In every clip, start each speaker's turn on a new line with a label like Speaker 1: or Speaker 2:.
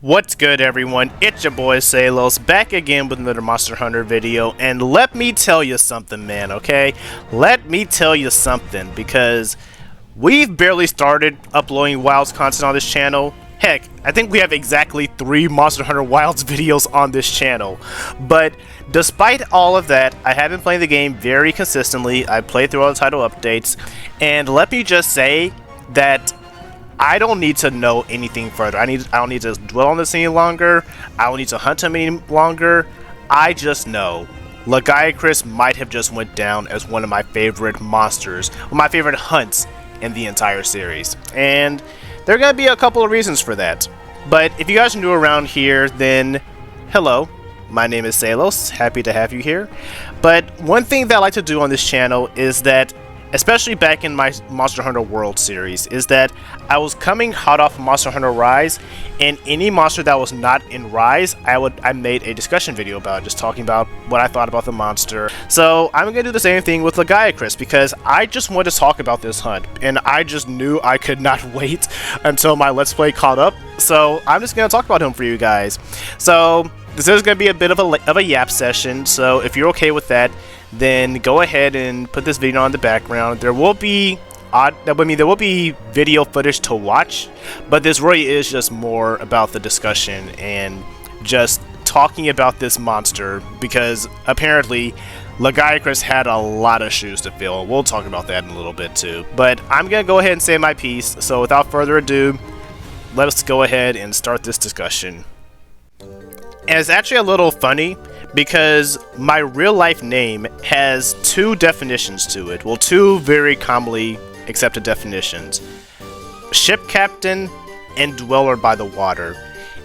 Speaker 1: What's good, everyone? It's your boy Salos, back again with another Monster Hunter video, and let me tell you something, man, okay? Let me tell you something, because we've barely started uploading Wilds content on this channel. Heck, I think we have exactly 3 Monster Hunter Wilds videos on this channel. But despite all of that, I have been playing the game very consistently. I played through all the title updates, and let me just say that I don't need to know anything further. I don't need to dwell on this any longer. I don't need to hunt him any longer. I just know Lagiacrus might have just went down as one of my favorite monsters, my favorite hunts in the entire series. And there are going to be a couple of reasons for that. But if you guys are new around here, then hello. My name is Salos. Happy to have you here. But one thing that I like to do on this channel is that, especially back in my Monster Hunter World series, is that I was coming hot off of Monster Hunter Rise, and any monster that was not in Rise, I made a discussion video about, just talking about what I thought about the monster. So I'm gonna do the same thing with Lagiacrus, because I just wanted to talk about this hunt, and I just knew I could not wait until my Let's Play caught up. So I'm just gonna talk about him for you guys. So this is gonna be a bit of a yap session. So if you're okay with that, then go ahead and put this video on the background. There will be there will be video footage to watch, but this really is just more about the discussion and just talking about this monster, because apparently Lagiacrus had a lot of shoes to fill. We'll talk about that in a little bit too. But I'm gonna go ahead and say my piece. So without further ado, let us go ahead and start this discussion. And it's actually a little funny, because my real life name has 2 definitions to it. Well, 2 very commonly accepted definitions: ship captain and dweller by the water.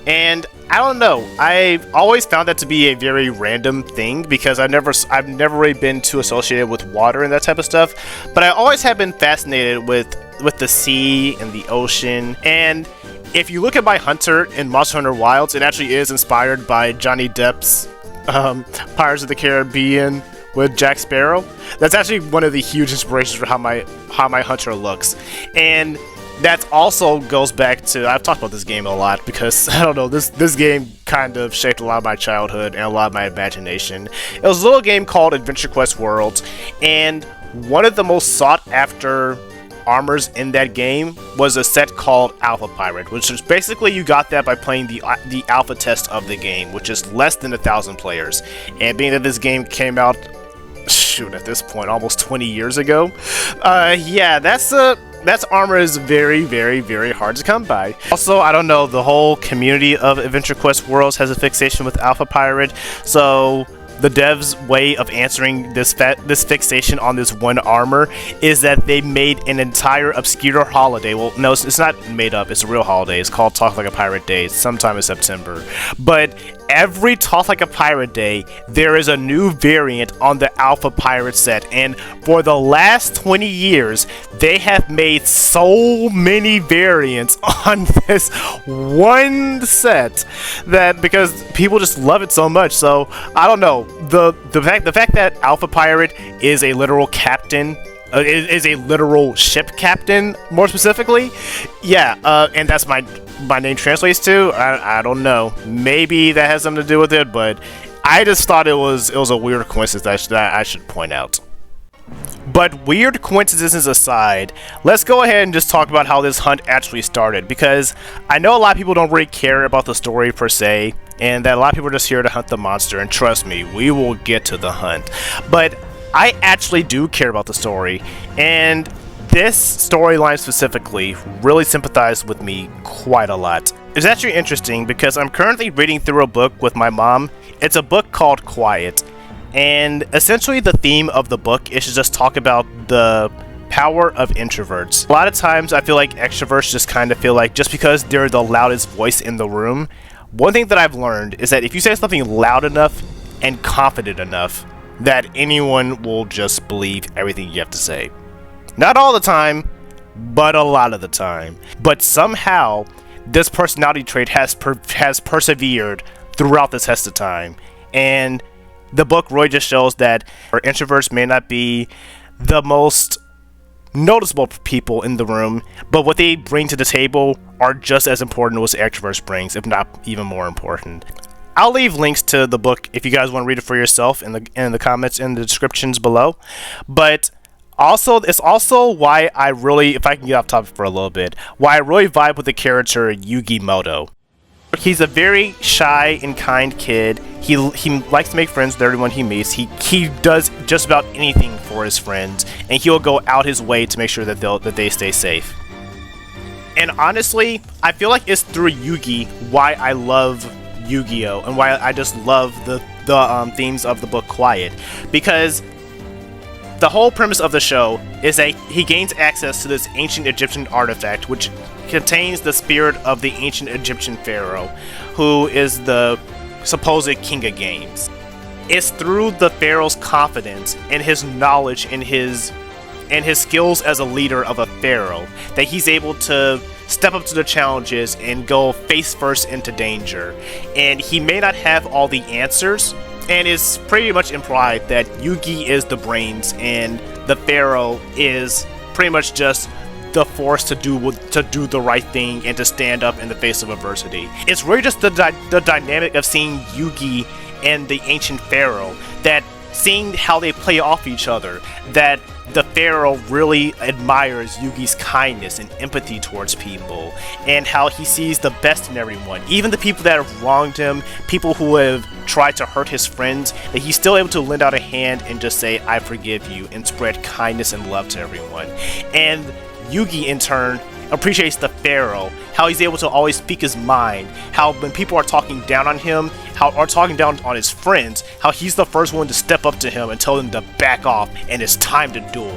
Speaker 1: And I don't know, I've always found that to be a very random thing, because I've never really been too associated with water and that type of stuff, but I always have been fascinated with the sea and the ocean. And if you look at my hunter in Monster Hunter Wilds, it actually is inspired by Johnny Depp's Pirates of the Caribbean with Jack Sparrow. That's actually one of the huge inspirations for how my hunter looks. And that also goes back to, I've talked about this game a lot, because I don't know, this game kind of shaped a lot of my childhood and a lot of my imagination. It was a little game called Adventure Quest Worlds, and one of the most sought after armors in that game was a set called Alpha Pirate, which is basically, you got that by playing the alpha test of the game, which is less than 1,000 players. And being that this game came out, shoot, at this point almost 20 years ago, yeah, that's armor is very, very, very hard to come by. Also, I don't know, the whole community of Adventure Quest Worlds has a fixation with Alpha Pirate, so the devs' way of answering this fixation on this one armor is that they made an entire obscure holiday. Well, no, it's not made up. It's a real holiday. It's called Talk Like a Pirate Day. It's sometime in September. But every Talk Like a Pirate Day, there is a new variant on the Alpha Pirate set. And for the last 20 years, they have made so many variants on this one set that, because people just love it so much. So I don't know, the fact that Alpha Pirate is a literal captain, is a literal ship captain, more specifically, yeah, and that's my name translates to, I don't know, maybe that has something to do with it, but I just thought it was a weird coincidence that I should point out. But weird coincidences aside, let's go ahead and just talk about how this hunt actually started, because I know a lot of people don't really care about the story per se, and that a lot of people are just here to hunt the monster, and trust me, we will get to the hunt. But I actually do care about the story, and this storyline specifically really sympathized with me quite a lot. It's actually interesting, because I'm currently reading through a book with my mom. It's a book called Quiet. And essentially the theme of the book is to just talk about the power of introverts. A lot of times I feel like extroverts just kind of feel like, just because they're the loudest voice in the room, one thing that I've learned is that if you say something loud enough and confident enough, that anyone will just believe everything you have to say. Not all the time, but a lot of the time. But somehow this personality trait has persevered throughout the test of time. And the book really just shows that our introverts may not be the most noticeable people in the room, but what they bring to the table are just as important as what the extroverse brings, if not even more important. I'll leave links to the book if you guys want to read it for yourself in the comments in the descriptions below. But also, it's also why I really, if I can get off topic for a little bit, why I really vibe with the character Yugi Muto. He's a very shy and kind kid. He likes to make friends with everyone he meets. He does just about anything for his friends, and he'll go out his way to make sure that they stay safe. And honestly, I feel like it's through Yugi why I love Yu-Gi-Oh! And why I just love the themes of the book Quiet. Because the whole premise of the show is that he gains access to this ancient Egyptian artifact, which contains the spirit of the ancient Egyptian pharaoh, who is the supposed king of games. It's through the pharaoh's confidence and his knowledge and his skills as a leader of a pharaoh that he's able to step up to the challenges and go face first into danger. And he may not have all the answers, and it's pretty much implied that Yugi is the brains and the pharaoh is pretty much just the force to do the right thing and to stand up in the face of adversity. It's really just the dynamic of seeing Yugi and the ancient pharaoh, that seeing how they play off each other, that the pharaoh really admires Yugi's kindness and empathy towards people, and how he sees the best in everyone, even the people that have wronged him, people who have tried to hurt his friends, that he's still able to lend out a hand and just say, I forgive you, and spread kindness and love to everyone. And Yugi, in turn, appreciates the pharaoh, how he's able to always speak his mind, how when people are talking down on him, or talking down on his friends, how he's the first one to step up to him and tell them to back off and it's time to duel.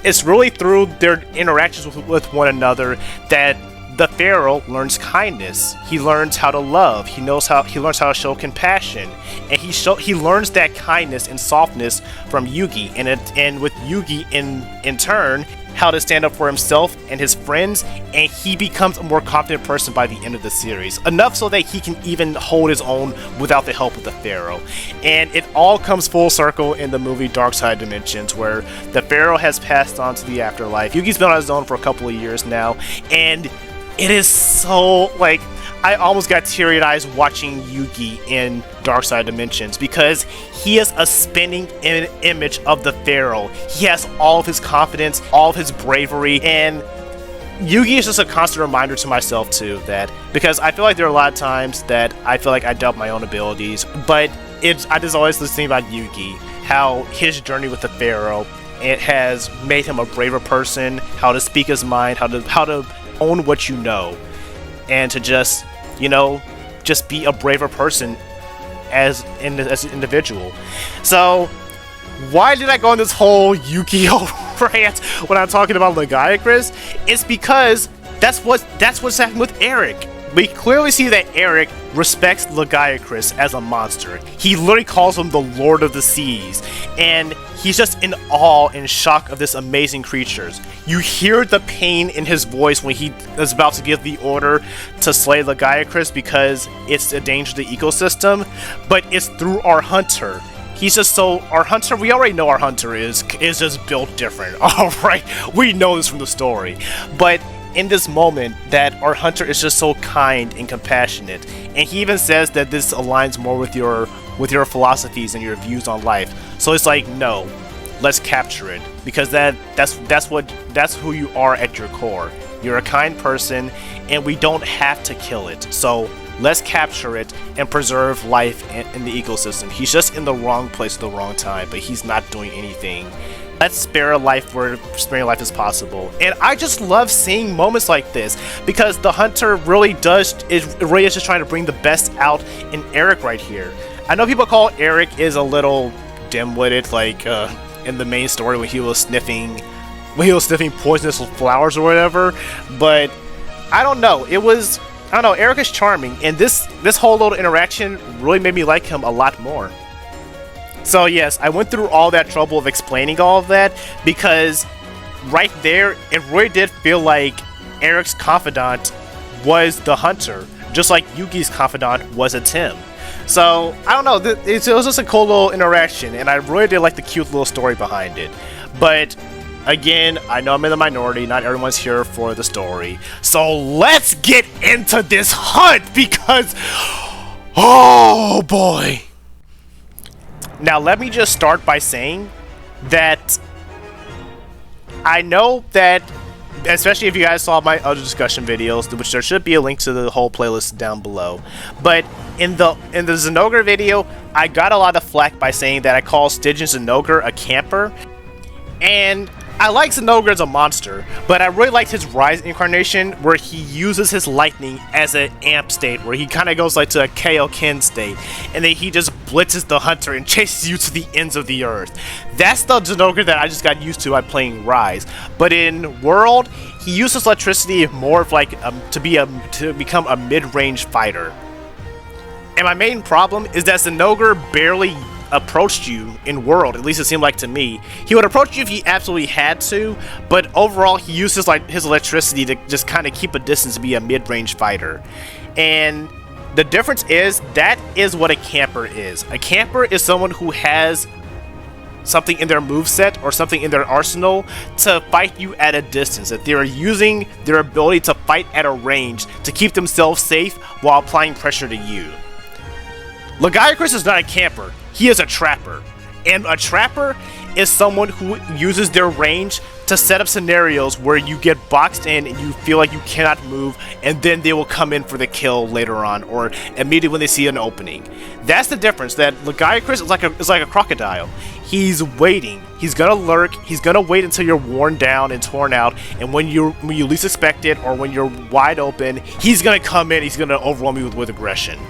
Speaker 1: It's really through their interactions with one another that the pharaoh learns kindness. He learns how to love. He learns how to show compassion, and he learns that kindness and softness from Yugi, and with Yugi in turn, how to stand up for himself and his friends, and he becomes a more confident person by the end of the series, enough so that he can even hold his own without the help of the pharaoh. And it all comes full circle in the movie Dark Side Dimensions, where the pharaoh has passed on to the afterlife. Yugi's been on his own for a couple of years now, and it is so, like, I almost got teary-eyed watching Yugi in Dark Side Dimensions, because he is a spinning image of the pharaoh. He has all of his confidence, all of his bravery, and Yugi is just a constant reminder to myself too, that because I feel like there are a lot of times that I feel like I doubt my own abilities, but I just always think about Yugi, how his journey with the pharaoh, it has made him a braver person, how to speak his mind, how to own what you know, and to just, you know, just be a braver person as an individual. So why did I go on this whole Yu-Gi-Oh rant when I'm talking about Lagiacrus? It's because that's what's happening with ERIK. We clearly see that ERIK respects Lagiacrus as a monster. He literally calls him the Lord of the Seas, and he's just in awe and shock of this amazing creatures. You hear the pain in his voice when he is about to give the order to slay Lagiacrus because it's a danger to the ecosystem, but it's through our hunter. He's just our hunter, we already know our hunter is just built different. Alright, we know this from the story. But in this moment, that our hunter is just so kind and compassionate, and he even says that this aligns more with your philosophies and your views on life. So it's like, no, let's capture it, because that's who you are at your core. You're a kind person, and we don't have to kill it. So let's capture it and preserve life in the ecosystem. He's just in the wrong place at the wrong time, but he's not doing anything. Let's spare a life where sparing life is possible. And I just love seeing moments like this, because the hunter really is just trying to bring the best out in ERIK right here. I know people call ERIK is a little dim-witted, like in the main story when he was sniffing poisonous flowers or whatever, but I don't know. ERIK is charming, and this whole little interaction really made me like him a lot more. So yes, I went through all that trouble of explaining all of that, because right there, it really did feel like ERIK's confidant was the hunter, just like Yugi's confidant was a Tim. So, I don't know, it was just a cool little interaction, and I really did like the cute little story behind it. But again, I know I'm in the minority, not everyone's here for the story. So let's get into this hunt because, oh boy. Now let me just start by saying that I know that, especially if you guys saw my other discussion videos, which there should be a link to the whole playlist down below, but in the Zinogre video, I got a lot of flack by saying that I call Stygian Zinogre a camper, and I like Zinogre as a monster, but I really liked his Rise incarnation where he uses his lightning as an amp state, where he kind of goes like to a Kaioken state, and then he just blitzes the hunter and chases you to the ends of the earth. That's the Zinogre that I just got used to by playing Rise. But in World, he uses electricity more of like to become a mid-range fighter. And my main problem is that Zinogre barely approached you in World, at least it seemed like to me. He would approach you if he absolutely had to, but overall he uses like his electricity to just kind of keep a distance to be a mid-range fighter. And the difference is, that is what a camper is. A camper is someone who has something in their moveset or something in their arsenal to fight you at a distance, that they are using their ability to fight at a range to keep themselves safe while applying pressure to you. Lagiacrus is not a camper, he is a trapper. And a trapper is someone who uses their range to set up scenarios where you get boxed in and you feel like you cannot move, and then they will come in for the kill later on, or immediately when they see an opening. That's the difference, that Lagiacrus is like a crocodile. He's waiting, he's gonna lurk, he's gonna wait until you're worn down and torn out, and when you least expect it, or when you're wide open, he's gonna come in, he's gonna overwhelm you with aggression.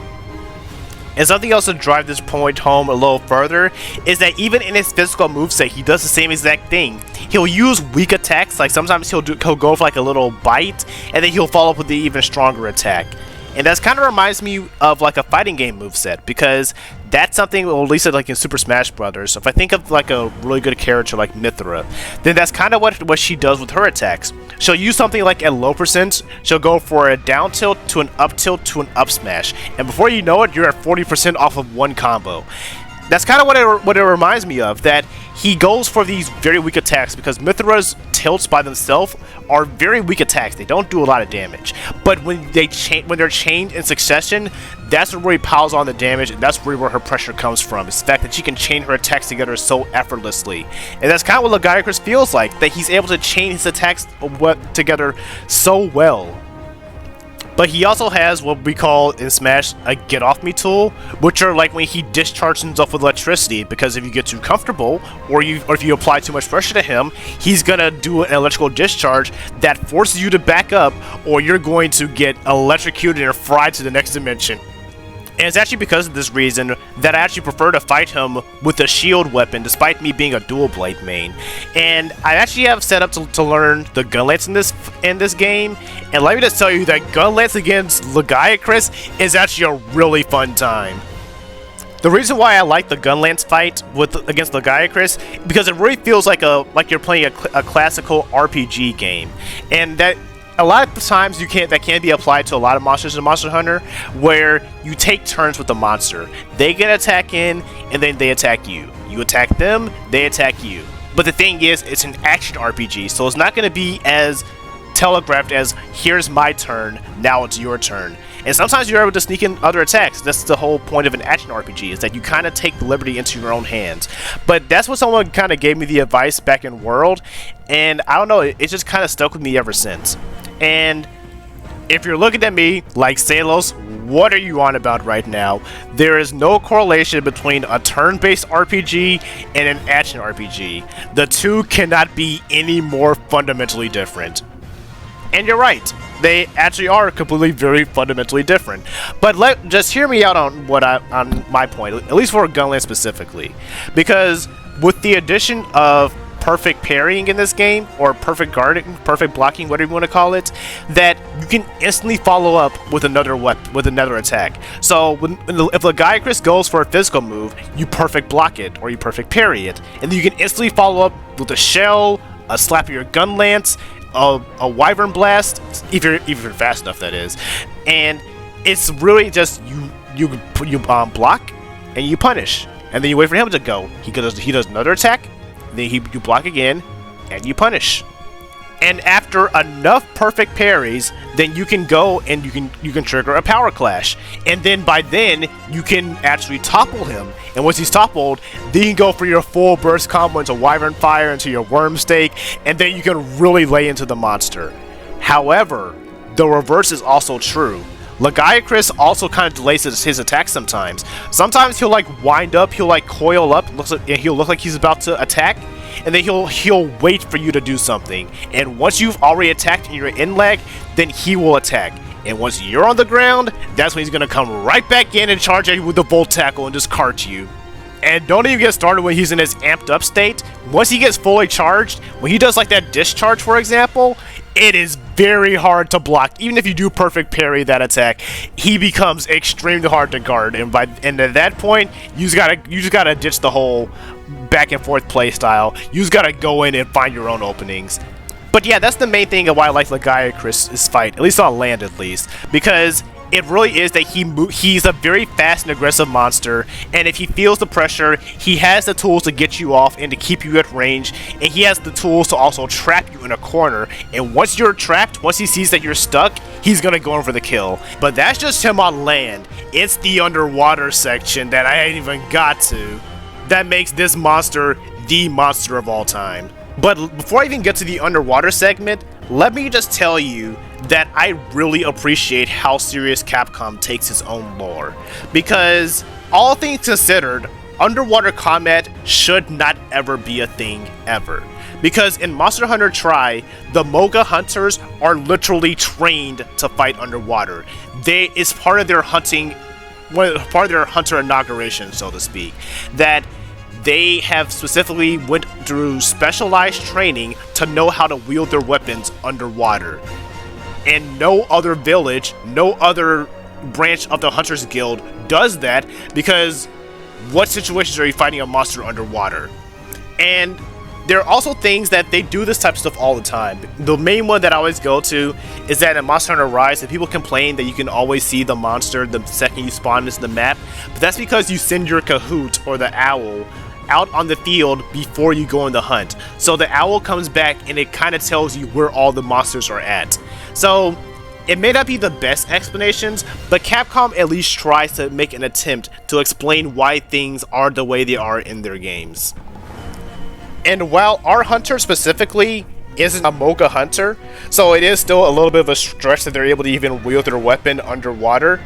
Speaker 1: And something else to drive this point home a little further is that even in his physical moveset, he does the same exact thing. He'll use weak attacks, like sometimes he'll go for like a little bite, and then he'll follow up with the even stronger attack. And that kind of reminds me of like a fighting game moveset, because that's something, well, at least like in Super Smash Brothers. If I think of like a really good character like Mythra, then that's kind of what she does with her attacks. She'll use something like at low percent, she'll go for a down tilt to an up tilt to an up smash, and before you know it, you're at 40% off of one combo. That's kind of what it reminds me of, that he goes for these very weak attacks, because Mythra's tilts by themselves are very weak attacks. They don't do a lot of damage, but when they're chained in succession, that's where he piles on the damage, and that's really where her pressure comes from. It's the fact that she can chain her attacks together so effortlessly, and that's kind of what Lagiacrus feels like, that he's able to chain his attacks together so well. But he also has what we call in Smash a get off me tool, which are like when he discharges himself with electricity, because if you get too comfortable or if you apply too much pressure to him, he's gonna do an electrical discharge that forces you to back up, or you're going to get electrocuted and fried to the next dimension. And it's actually because of this reason that I actually prefer to fight him with a shield weapon, despite me being a dual blade main. And I actually have set up to learn the gun lance in this game, and let me just tell you that gun lance against Lagiacrus is actually a really fun time. The reason why I like the gun lance fight against Lagiacrus, because it really feels like you're playing a classical RPG game, and that a lot of the times that can be applied to a lot of monsters in Monster Hunter, where you take turns with the monster. They get attack in, and then they attack you. You attack them, they attack you. But the thing is, it's an action RPG, so it's not going to be as telegraphed as, here's my turn, now it's your turn. And sometimes you're able to sneak in other attacks. That's the whole point of an action RPG, is that you kind of take the liberty into your own hands. But that's what someone kind of gave me the advice back in World, and I don't know, it just kind of stuck with me ever since. And if you're looking at me like, Salos, what are you on about right now? There is no correlation between a turn-based RPG and an action RPG. The two cannot be any more fundamentally different. And you're right, they actually are completely very fundamentally different. But just hear me out on my point, at least for Gunland specifically. Because with the addition of perfect parrying in this game, or perfect guarding, perfect blocking, whatever you want to call it, that you can instantly follow up with another attack. So if Lagiacrus goes for a physical move, you perfect block it, or you perfect parry it, and then you can instantly follow up with a shell, a slap of your gun lance, a wyvern blast, if you're fast enough, that is. And it's really just you block and you punish, and then you wait for him to go. He does another attack. Then you block again, and you punish. And after enough perfect parries, then you can go and you can trigger a power clash. And then by then, you can actually topple him. And once he's toppled, then you can go for your full burst combo into Wyvern Fire, into your Worm Stake, and then you can really lay into the monster. However, the reverse is also true. Lagiacrus also kind of delays his attack sometimes. Sometimes he'll like wind up, he'll like coil up, and he'll look like he's about to attack, and then he'll wait for you to do something. And once you've already attacked and you're in lag, then he will attack. And once you're on the ground, that's when he's gonna come right back in and charge at you with the Volt Tackle and just cart you. And don't even get started when he's in his amped up state. Once he gets fully charged, when he does like that discharge, for example, it is very hard to block. Even if you do perfect parry that attack, he becomes extremely hard to guard. And at that point, you just gotta ditch the whole back and forth play style. You just gotta go in and find your own openings. But yeah, that's the main thing of why I like Lagiacrus' fight, at least on land at least, because it really is that he's a very fast and aggressive monster, and if he feels the pressure, he has the tools to get you off and to keep you at range, and he has the tools to also trap you in a corner. And once you're trapped, once he sees that you're stuck, he's gonna go in for the kill. But that's just him on land. It's the underwater section that I ain't even got to that makes this monster the monster of all time. But before I even get to the underwater segment, let me just tell you that I really appreciate how serious Capcom takes its own lore. Because, all things considered, underwater combat should not ever be a thing ever. Because in Monster Hunter Tri, the Moga hunters are literally trained to fight underwater. It's part of their hunting, part of their hunter inauguration, so to speak, that they have specifically went through specialized training to know how to wield their weapons underwater. And no other village, no other branch of the Hunters Guild does that, because what situations are you fighting a monster underwater? And there are also things that they do this type of stuff all the time. The main one that I always go to is that in Monster Hunter Rise, that people complain that you can always see the monster the second you spawn into the map, but that's because you send your Kahoot, or the owl, out on the field before you go on the hunt. So the owl comes back and it kind of tells you where all the monsters are at. So it may not be the best explanations, but Capcom at least tries to make an attempt to explain why things are the way they are in their games. And while our hunter specifically isn't a Moga hunter, so it is still a little bit of a stretch that they're able to even wield their weapon underwater,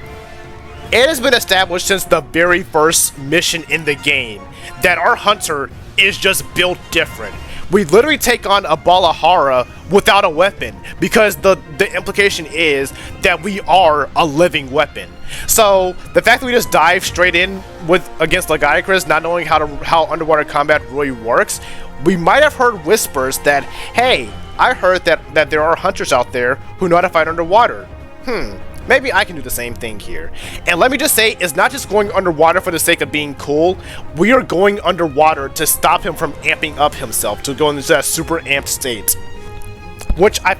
Speaker 1: it has been established since the very first mission in the game that our hunter is just built different. We literally take on a Balahara without a weapon, because the implication is that we are a living weapon. So the fact that we just dive straight in against Lagiacrus, not knowing how underwater combat really works, we might have heard whispers that, hey, I heard that there are hunters out there who know how to fight underwater. Maybe I can do the same thing here. And let me just say, it's not just going underwater for the sake of being cool. We are going underwater to stop him from amping up himself, to go into that super amped state. Which I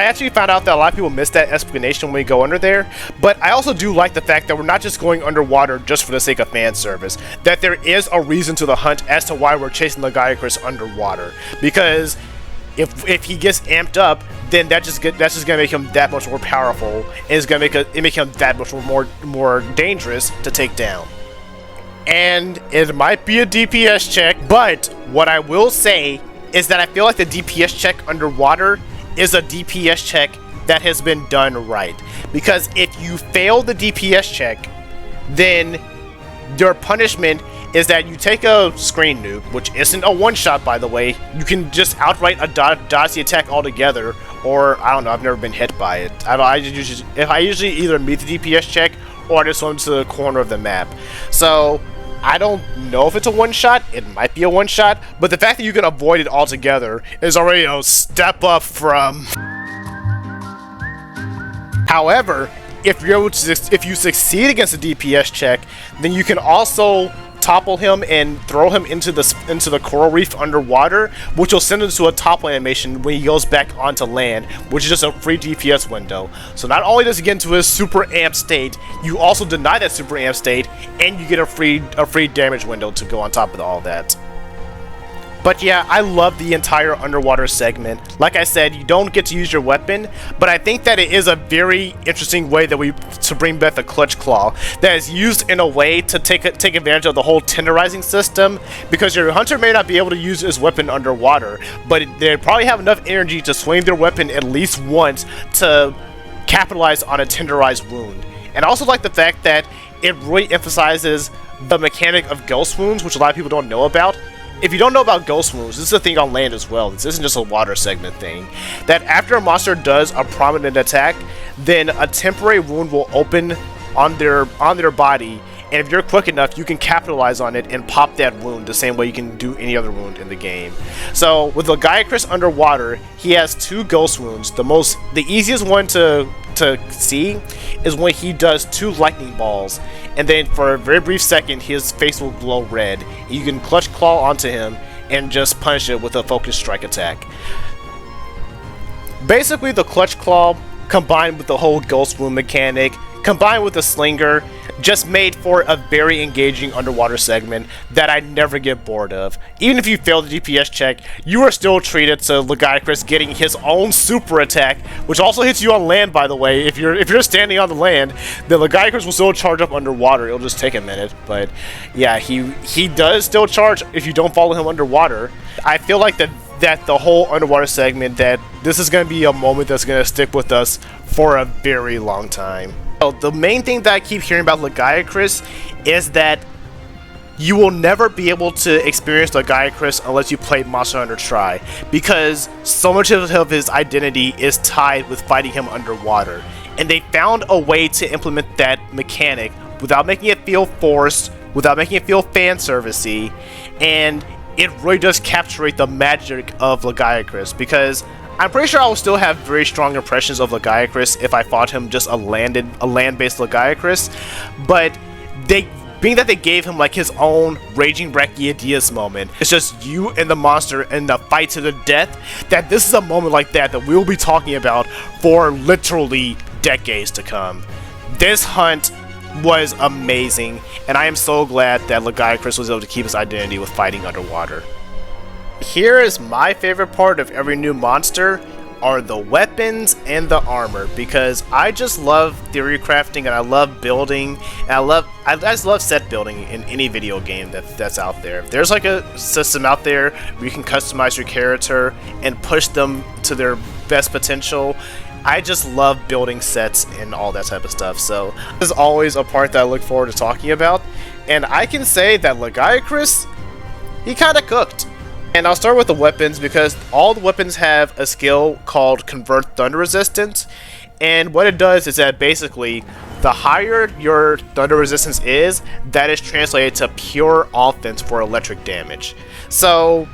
Speaker 1: actually found out that a lot of people miss that explanation when we go under there. But I also do like the fact that we're not just going underwater just for the sake of fan service. That there is a reason to the hunt as to why we're chasing the Lagiacrus underwater. Because if he gets amped up, then that's just gonna make him that much more powerful, and it's gonna make him that much more dangerous to take down. And it might be a DPS check, but what I will say is that I feel like the DPS check underwater is a DPS check that has been done right. Because if you fail the DPS check, then your punishment is that you take a screen nuke, which isn't a one-shot, by the way. You can just outright dodge the attack altogether, or I don't know, I've never been hit by it. I usually either meet the DPS check, or I just swim to the corner of the map. So I don't know if it's a one-shot. It might be a one-shot, but the fact that you can avoid it altogether is already a step up from. However, if you succeed against the DPS check, then you can also topple him and throw him into the coral reef underwater, which will send him to a topple animation when he goes back onto land, which is just a free DPS window. So not only does he get into his super amped state, you also deny that super amped state, and you get a free damage window to go on top of all that. But yeah, I love the entire underwater segment. Like I said, you don't get to use your weapon, but I think that it is a very interesting way that to bring back the clutch claw that is used in a way to take advantage of the whole tenderizing system, because your hunter may not be able to use his weapon underwater, but they probably have enough energy to swing their weapon at least once to capitalize on a tenderized wound. And I also like the fact that it really emphasizes the mechanic of ghost wounds, which a lot of people don't know about. If you don't know about ghost wounds, this is a thing on land as well. This isn't just a water segment thing. That after a monster does a prominent attack, then a temporary wound will open on their body, and if you're quick enough, you can capitalize on it and pop that wound the same way you can do any other wound in the game. So with Lagiacrus underwater, he has 2 ghost wounds. The easiest one to see is when he does 2 lightning balls, and then for a very brief second his face will glow red. You can clutch claw onto him and just punish it with a focused strike attack. Basically, the clutch claw combined with the whole ghost wound mechanic, combined with the slinger, just made for a very engaging underwater segment that I never get bored of. Even if you fail the DPS check, you are still treated to Lagiacrus getting his own super attack, which also hits you on land, by the way. If you're standing on the land, the Lagiacrus will still charge up underwater. It'll just take a minute, but yeah, he does still charge if you don't follow him underwater. I feel like that the whole underwater segment, that this is going to be a moment that's going to stick with us for a very long time. So the main thing that I keep hearing about Lagiacrus is that you will never be able to experience Lagiacrus unless you play Monster Hunter Tri, because so much of his identity is tied with fighting him underwater. And they found a way to implement that mechanic without making it feel forced, without making it feel fan servicey, and it really does capture the magic of Lagiacrus, because I'm pretty sure I will still have very strong impressions of Lagiacrus if I fought him just a land-based Lagiacrus, but being that they gave him like his own Raging Brachiodeus moment, it's just you and the monster and the fight to the death, that this is a moment like that we'll be talking about for literally decades to come. This hunt was amazing, and I am so glad that Lagiacrus was able to keep his identity with fighting underwater. Here is my favorite part of every new monster, are the weapons and the armor, because I just love theory crafting and I love building, and I just love set building in any video game that's out there. If there's like a system out there where you can customize your character and push them to their best potential, I just love building sets and all that type of stuff. So this is always a part that I look forward to talking about, and I can say that Lagiacrus, he kinda cooked. And I'll start with the weapons, because all the weapons have a skill called Convert Thunder Resistance, and what it does is that basically the higher your thunder resistance is, that is translated to pure offense for electric damage. So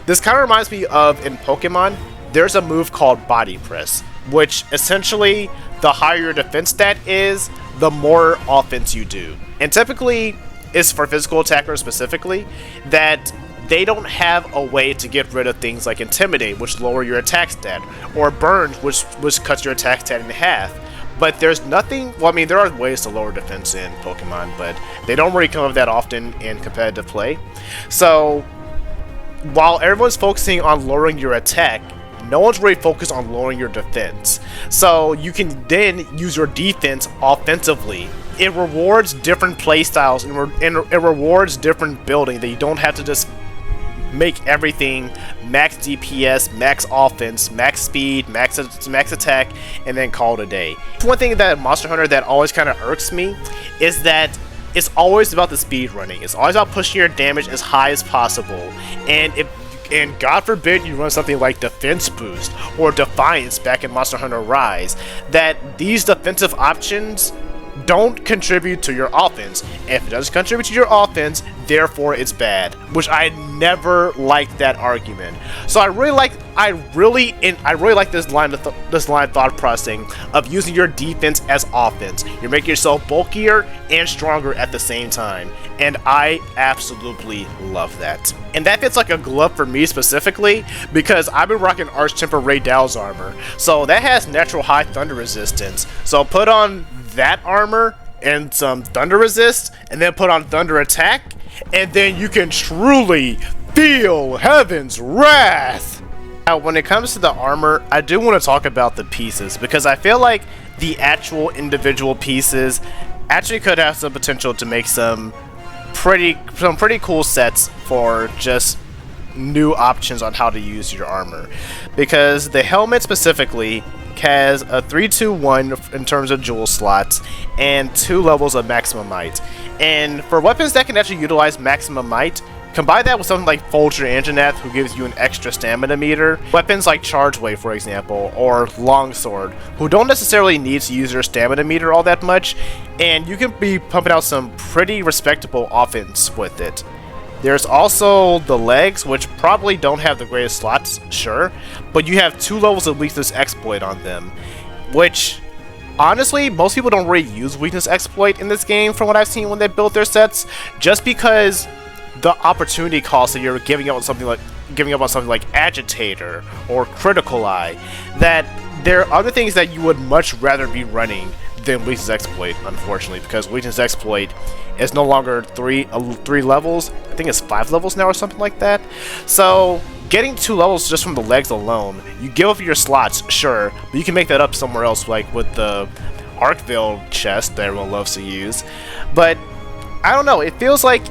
Speaker 1: this kind of reminds me of, in Pokemon, there's a move called Body Press, which essentially the higher your defense stat is, the more offense you do. And typically it's for physical attackers specifically, that they don't have a way to get rid of things like Intimidate, which lower your attack stat, or Burn, which cuts your attack stat in half. But there's nothing, well, I mean, there are ways to lower defense in Pokemon, but they don't really come up that often in competitive play. So while everyone's focusing on lowering your attack, no one's really focused on lowering your defense. So you can then use your defense offensively. It rewards different playstyles, and it rewards different building, that you don't have to just make everything max DPS, max offense, max speed, max attack, and then call it a day. One thing that Monster Hunter that always kind of irks me is that it's always about the speed running. It's always about pushing your damage as high as possible. And God forbid you run something like Defense Boost or Defiance back in Monster Hunter Rise, that these defensive options don't contribute to your offense. If it doesn't contribute to your offense, therefore it's bad, which I never liked that argument. So I really like this line of thought processing of using your defense as offense. You're making yourself bulkier and stronger at the same time, and I absolutely love that. And that fits like a glove for me specifically, because I've been rocking Arch-Temper Ray Dow's armor, so that has natural high thunder resistance. So put on that armor and some thunder resist, and then put on thunder attack, and then you can truly Feel heaven's wrath! Now, when it comes to the armor, I do want to talk about the pieces, because I feel like the actual individual pieces actually could have some potential to make some pretty cool sets for just new options on how to use your armor. Because the helmet specifically has a 3-2-1 in terms of jewel slots and 2 levels of maximum might. And for weapons that can actually utilize maximum might, combine that with something like Folger Anjanath, who gives you an extra stamina meter. Weapons like Charge Wave, for example, or Longsword, who don't necessarily need to use your stamina meter all that much, and you can be pumping out some pretty respectable offense with it. There's also the legs, which probably don't have the greatest slots, sure, but you have 2 levels of weakness exploit on them, which honestly, most people don't really use weakness exploit in this game from what I've seen when they build their sets, just because the opportunity cost that you're giving up on something like Agitator or Critical Eye, that there are other things that you would much rather be running than weakness exploit, unfortunately, because weakness exploit is no longer 3 levels. I think it's 5 levels now or something like that. So getting 2 levels just from the legs alone, you give up your slots, sure, but you can make that up somewhere else, like with the Arkvale chest that everyone loves to use. But I don't know, it feels like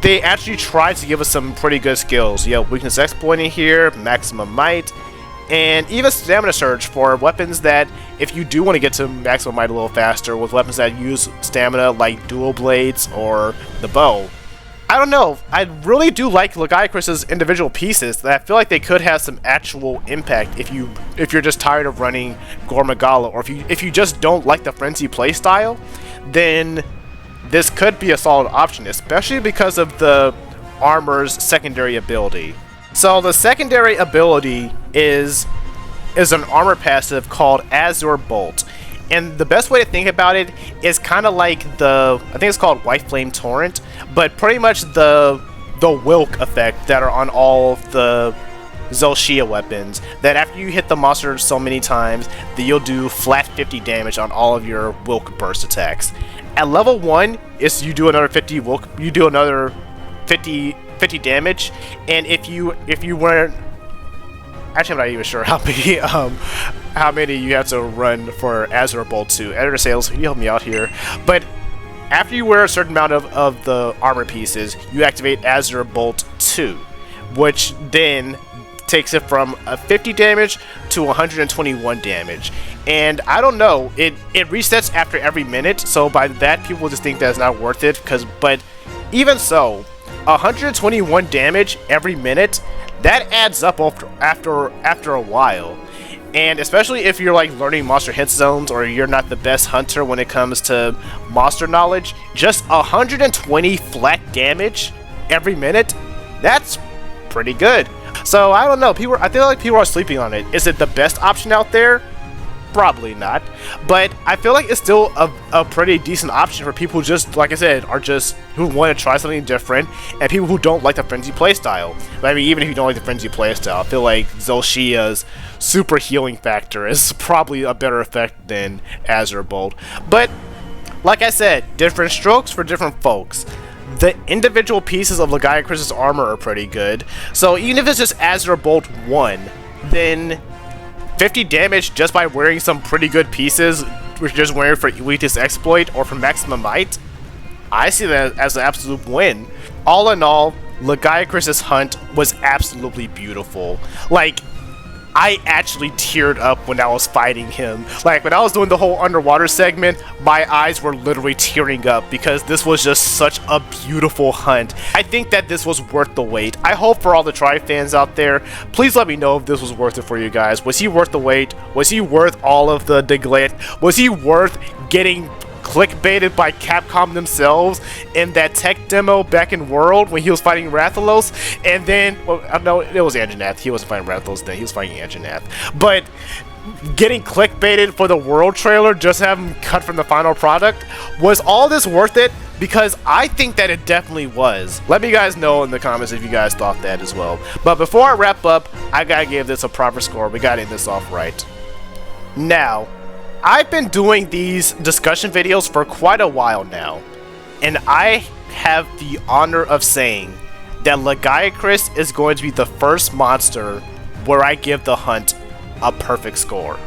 Speaker 1: they actually tried to give us some pretty good skills. You have weakness exploiting here, maximum might, and even stamina surge for weapons that, if you do want to get to maximum might a little faster with weapons that use stamina like dual blades or the bow. I don't know, I really do like Lagiacrus's individual pieces that I feel like they could have some actual impact if you're just tired of running Gormagala, or if you just don't like the Frenzy playstyle, then this could be a solid option, especially because of the armor's secondary ability. So the secondary ability is an armor passive called Azure Bolt. And the best way to think about it is kind of like I think it's called White Flame Torrent, but pretty much the Wilk effect that are on all of the Zelshia weapons, that after you hit the monster so many times, that you'll do flat 50 damage on all of your Wilk burst attacks. At level 1, you do another 50 Wilk, you do another 50 damage, and if you weren't, actually I'm not even sure how many you have to run for Azure Bolt 2. Editor Sales, can you help me out here? But after you wear a certain amount of the armor pieces, you activate Azure Bolt 2, which then takes it from a 50 damage to 121 damage. And I don't know, it resets after every minute, so by that people just think that it's not worth it, but even so, 121 damage every minute, that adds up after a while. And especially if you're like learning monster hit zones, or you're not the best hunter when it comes to monster knowledge, just 120 flat damage every minute, that's pretty good. So I don't know, I feel like people are sleeping on it. Is it the best option out there? Probably not, but I feel like it's still a pretty decent option for people who just, like I said, who want to try something different, and people who don't like the Frenzy playstyle. But I mean, even if you don't like the Frenzy playstyle, I feel like Zelshia's super healing factor is probably a better effect than Azure Bolt. But like I said, different strokes for different folks. The individual pieces of Lagiacrus's armor are pretty good, so even if it's just Azure Bolt 1, then 50 damage just by wearing some pretty good pieces, which you're just wearing for weakness exploit or for maximum might, I see that as an absolute win. All in all, Lagiacrus's hunt was absolutely beautiful. Like, I actually teared up when I was fighting him. Like, when I was doing the whole underwater segment, my eyes were literally tearing up because this was just such a beautiful hunt. I think that this was worth the wait. I hope for all the Tri fans out there, please let me know if this was worth it for you guys. Was he worth the wait? Was he worth all of the neglect? Was he worth getting clickbaited by Capcom themselves in that tech demo back in World when he was fighting Rathalos? And then, well, no, it was Anjanath. He wasn't fighting Rathalos then, he was fighting Anjanath. But getting clickbaited for the World trailer, just have him cut from the final product, was all this worth it? Because I think that it definitely was. Let me guys know in the comments if you guys thought that as well. But before I wrap up, I gotta give this a proper score. We gotta end this off right. Now, I've been doing these discussion videos for quite a while now, and I have the honor of saying that Lagiacrus is going to be the first monster where I give the hunt a perfect score.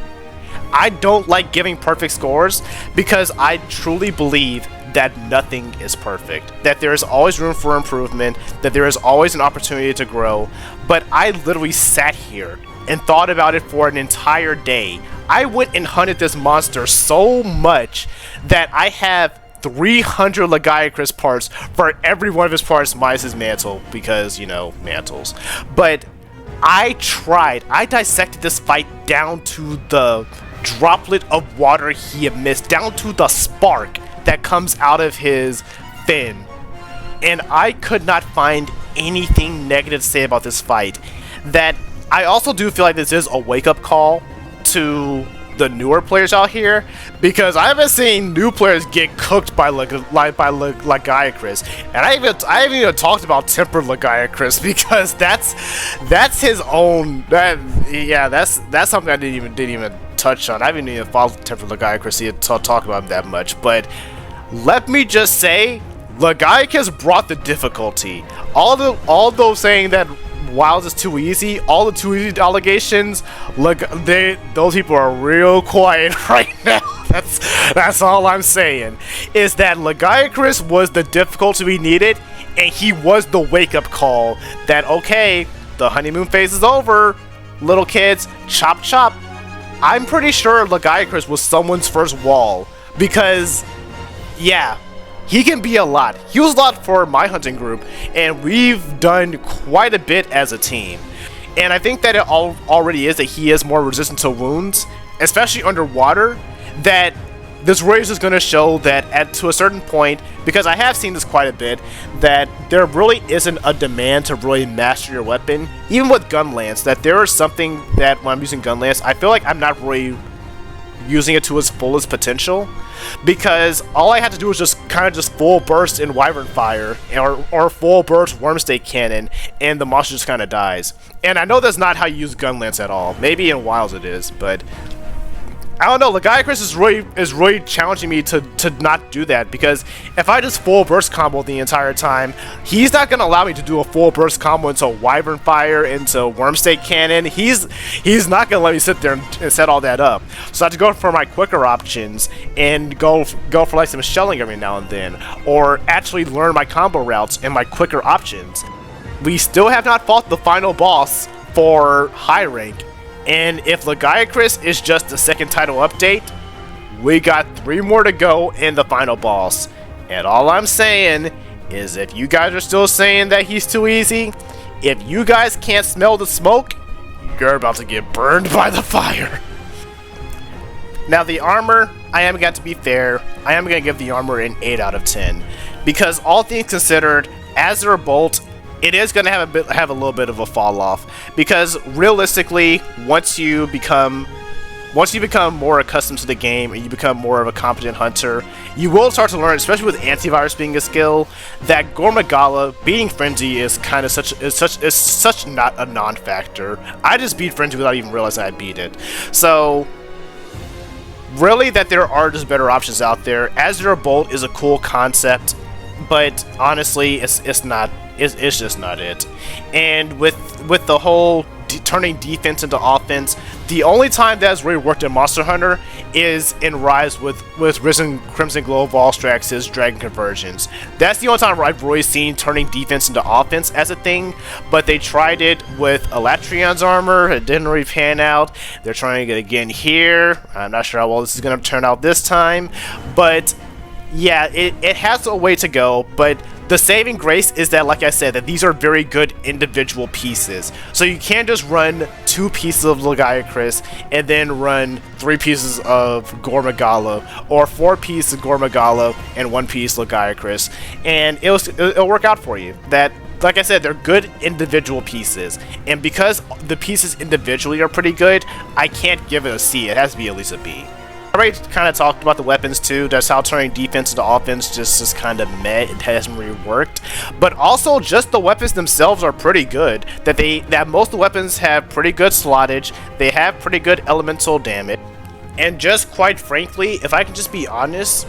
Speaker 1: I don't like giving perfect scores because I truly believe that nothing is perfect, that there is always room for improvement, that there is always an opportunity to grow. But I literally sat here and thought about it for an entire day. I went and hunted this monster so much that I have 300 Lagiacrus parts for every one of his parts minus his mantle, because, you know, mantles. But I dissected this fight down to the droplet of water he emits, down to the spark that comes out of his fin. And I could not find anything negative to say about this fight. That I also do feel like this is a wake-up call to the newer players out here, because I haven't seen new players get cooked by Lagiacrus, and I haven't even talked about tempered Lagiacrus, because that's his own. That's something I didn't even touch on. I haven't even followed tempered Lagiacrus to talk about him that much. But let me just say, Lagiacrus brought the difficulty. All those saying that Wilds is too easy, all the too easy allegations, those people are real quiet right now. That's all I'm saying, is that Lagiacrus was the difficulty we needed, and he was the wake-up call that, okay, the honeymoon phase is over, little kids, chop chop. I'm pretty sure Lagiacrus was someone's first wall, because, yeah, he can be a lot. He was a lot for my hunting group, and we've done quite a bit as a team. And I think that it already is that he is more resistant to wounds, especially underwater, that this race is going to show that to a certain point, because I have seen this quite a bit, that there really isn't a demand to really master your weapon. Even with Gun Lance, that there is something that when I'm using Gun Lance, I feel like I'm not really using it to its fullest potential, because all I had to do was just full burst in Wyvern Fire or full burst Wormstake Cannon, and the monster just kind of dies. And I know that's not how you use Gun Lance at all. Maybe in Wilds it is, but I don't know. Lagiacrus is really challenging me to not do that, because if I just full burst combo the entire time, he's not gonna allow me to do a full burst combo into Wyvern Fire, into Wormstake Cannon. He's not gonna let me sit there and set all that up. So I have to go for my quicker options and go for like some shelling every now and then, or actually learn my combo routes and my quicker options. We still have not fought the final boss for high rank. And if Lagiacrus is just the second title update, we got 3 more to go in the final boss. And all I'm saying is, if you guys are still saying that he's too easy, if you guys can't smell the smoke, you're about to get burned by the fire. Now the armor, I am going to be fair, I am going to give the armor an 8 out of 10. Because all things considered, Azure Bolt, it is going to have a little bit of a fall off, because realistically, once you become more accustomed to the game and you become more of a competent hunter, you will start to learn, especially with antivirus being a skill, that Gormagala beating Frenzy is such not a non-factor. I just beat Frenzy without even realizing I beat it. So really, that there are just better options out there. Azure Bolt is a cool concept, but honestly, it's just not it. And with the whole turning defense into offense, the only time that has really worked in Monster Hunter is in Rise with Risen Crimson Glow Volstrax's Dragon Conversions. That's the only time where I've really seen turning defense into offense as a thing, but they tried it with Elatrion's armor, it didn't really pan out. They're trying it again here. I'm not sure how well this is going to turn out this time, but yeah, it has a way to go. But the saving grace is that, like I said, that these are very good individual pieces. So you can't just run 2 pieces of Lagiacrus and then run 3 pieces of Gormagala, or 4 pieces of Gormagala and 1 piece Lagiacrus, and it'll work out for you. That, like I said, they're good individual pieces, and because the pieces individually are pretty good, I can't give it a C. It has to be at least a B. I already kind of talked about the weapons too. That's how turning defense into offense just kind of meh. It hasn't really worked. But also, just the weapons themselves are pretty good. That most of the weapons have pretty good slottage. They have pretty good elemental damage. And just quite frankly, if I can just be honest,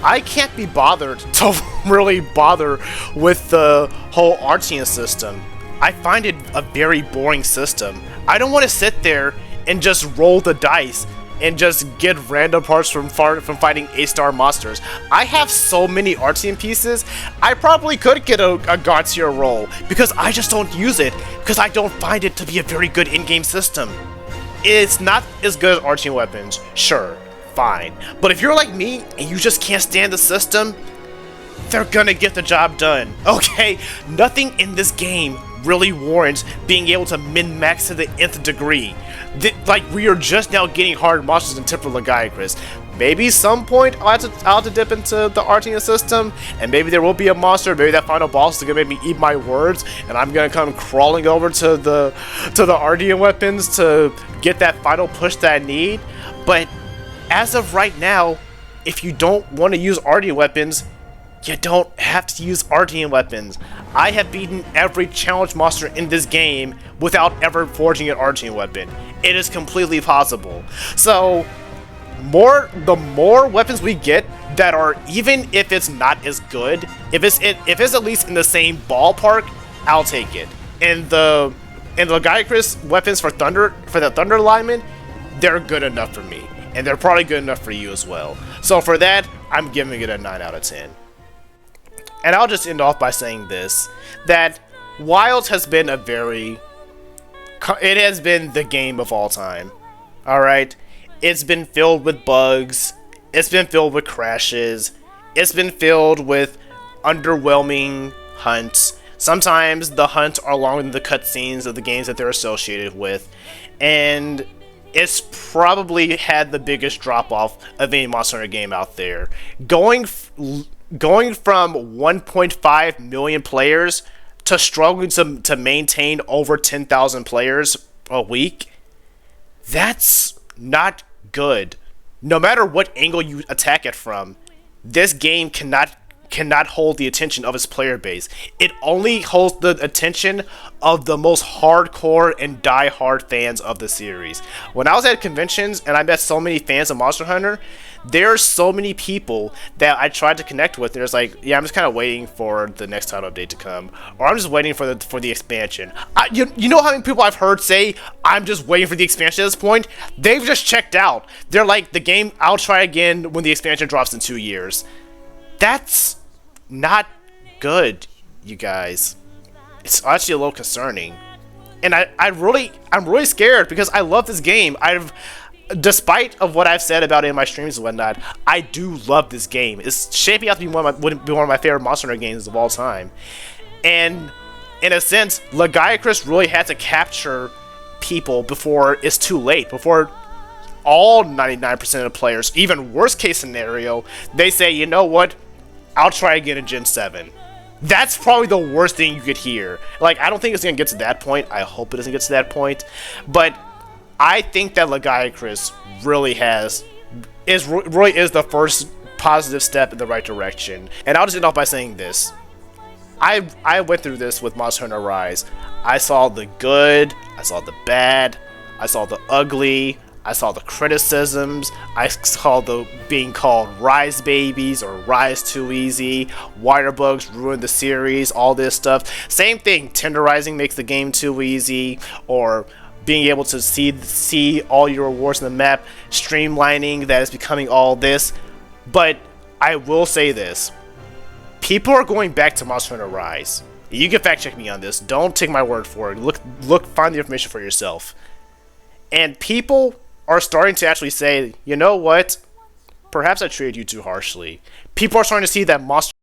Speaker 1: I can't be bothered to really bother with the whole Artian system. I find it a very boring system. I don't want to sit there and just roll the dice and just get random parts from fighting A-star monsters. I have so many Artian pieces, I probably could get a God tier roll, because I just don't use it, because I don't find it to be a very good in-game system. It's not as good as Artian weapons, sure, fine. But if you're like me, and you just can't stand the system, they're gonna get the job done, okay? Nothing in this game really warrants being able to min-max to the nth degree. Like, we are just now getting hard monsters in Temple Lagiacrus. Maybe some point I'll have to dip into the Artian system, and maybe there will be a monster, maybe that final boss is gonna make me eat my words, and I'm gonna come crawling over to the Artian weapons to get that final push that I need. But as of right now, if you don't want to use Artian weapons, you don't have to use Artian weapons. I have beaten every challenge monster in this game without ever forging an Artian weapon. It is completely possible. So, the more weapons we get that are, even if it's not as good, if it's at least in the same ballpark, I'll take it. And the Lagiacrus weapons for the Thunder alignment, they're good enough for me, and they're probably good enough for you as well. So for that, I'm giving it a 9 out of 10. And I'll just end off by saying this, that Wilds has been it has been the game of all time. Alright? It's been filled with bugs, it's been filled with crashes, it's been filled with underwhelming hunts. Sometimes the hunts are longer than the cutscenes of the games that they're associated with, and it's probably had the biggest drop-off of any Monster Hunter game out there. Going from 1.5 million players to struggling to maintain over 10,000 players a week, that's not good. No matter what angle you attack it from, this game cannot hold the attention of its player base. It only holds the attention of the most hardcore and die-hard fans of the series. When I was at conventions and I met so many fans of Monster Hunter, there are so many people that I tried to connect with. There's like, yeah, I'm just kind of waiting for the next title update to come, or I'm just waiting for the expansion. You know how many people I've heard say, I'm just waiting for the expansion at this point? They've just checked out. They're like, the game, I'll try again when the expansion drops in 2 years. That's not good, you guys. It's actually a little concerning, and I'm really scared, because I love this game. Despite of what I've said about it in my streams and whatnot, I do love this game. It's shaping out to be one of my favorite Monster Hunter games of all time. And in a sense, Lagiacrus really had to capture people before it's too late, before all 99% of the players, even worst case scenario, they say, you know what, I'll try again in Gen 7. That's probably the worst thing you could hear. Like, I don't think it's going to get to that point. I hope it doesn't get to that point. But I think that Lagiacrus really is the first positive step in the right direction. And I'll just end off by saying this. I went through this with Monster Hunter Rise. I saw the good, I saw the bad, I saw the ugly, I saw the criticisms, I saw the being called Rise babies or Rise too easy, wire bugs ruined the series, all this stuff. Same thing, tenderizing makes the game too easy, or being able to see all your rewards in the map, streamlining that is becoming all this. But I will say this, people are going back to Monster Hunter Rise. You can fact check me on this, don't take my word for it, find the information for yourself. And people are starting to actually say, you know what, perhaps I treated you too harshly. People are starting to see that Monster